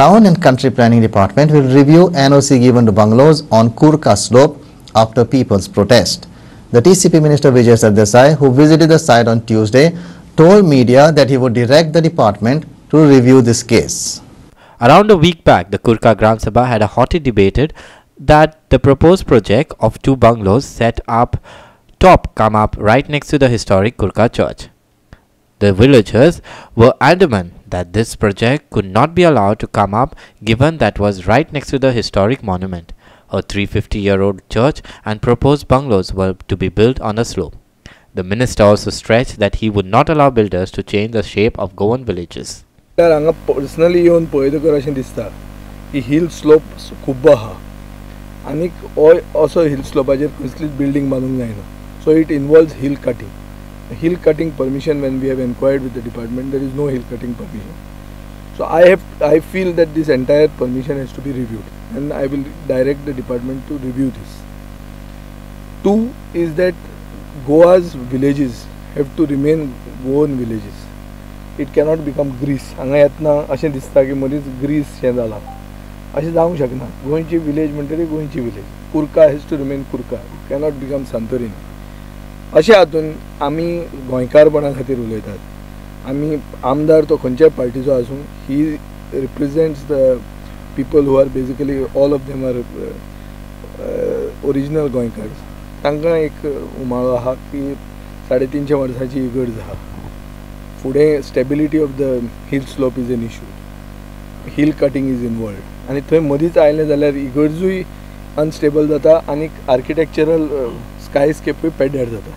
Town and Country Planning Department will review NOC given to bungalows on Kurka slope after people's protest. The TCP Minister Vijay Sardesai, who visited the site on Tuesday, told media that he would direct the department to review this case. Around a week back, the Kurka Gram Sabha had a hotly debated that the proposed project of 2 bungalows set up top come up right next to the historic Kurka church. The villagers were adamant that this project could not be allowed to come up given that was right next to the historic monument. A 350-year-old church and proposed bungalows were to be built on the slope. The minister also stressed that he would not allow builders to change the shape of Goan villages. Personally, hill slope kubba and also hill slope building so it involves hill cutting. Hill cutting permission, when we have inquired with the department, there is no hill cutting permission. So I feel that this entire permission has to be reviewed, and I will direct the department to review this. 2 is that Goa's villages have to remain Goan villages. It cannot become Greece. Hanga अशें दिसता की मदींच Greece शें जाला. अशें जावंक शकना. गोंयची village म्हणटरी गोंयची village. Kurka has to remain Kurka. It cannot become Santorini. अशें हातून आमी गोंयकारपणा खातीर उलयतात. आमी आमदार तो खंयच्याय पार्टीचो आसूं, ही represents the people who are basically all of them are original गोंयकार्स. तांकां एक उमाळो आहा की 350 वर्सांची इगर्ज आहा. फुडें stability of the hill slope is an issue. Hill cutting is involved आनी थंय मदींच आयलें जाल्यार इगर्जूय अनस्टेबल जाता आनी आर्किटेक्चरल स्कायस्केपूय पेड्ड्यार जाता.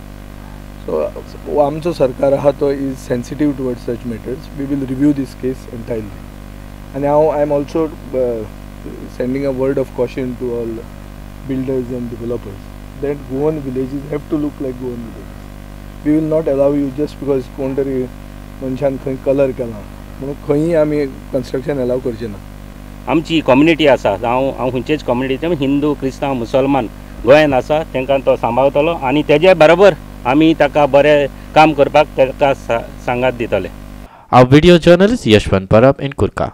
सो आमचो सरकार आहा तो is sensitive towards such matters. We will review this case entirely. And now I am also sending a word of caution to all builders and developers that Goan villages have to look like Goan villages. We will not allow you just because कोणतरी मनशान खंय colour केला म्हणून खंयी आमी construction allow करचे ना. आमची कम्युनिटी आसा, हांव खंयचेच कम्युनिटीचे हिंदू क्रिस्तांव मुसलमान गोंयान आसा, तांकां तो सांबाळटलो आनी तेजे बरोबर आमी ताका बरें काम करपाक ताका सांगात दितले. Our video journalist Yashwant Parab in Kurka.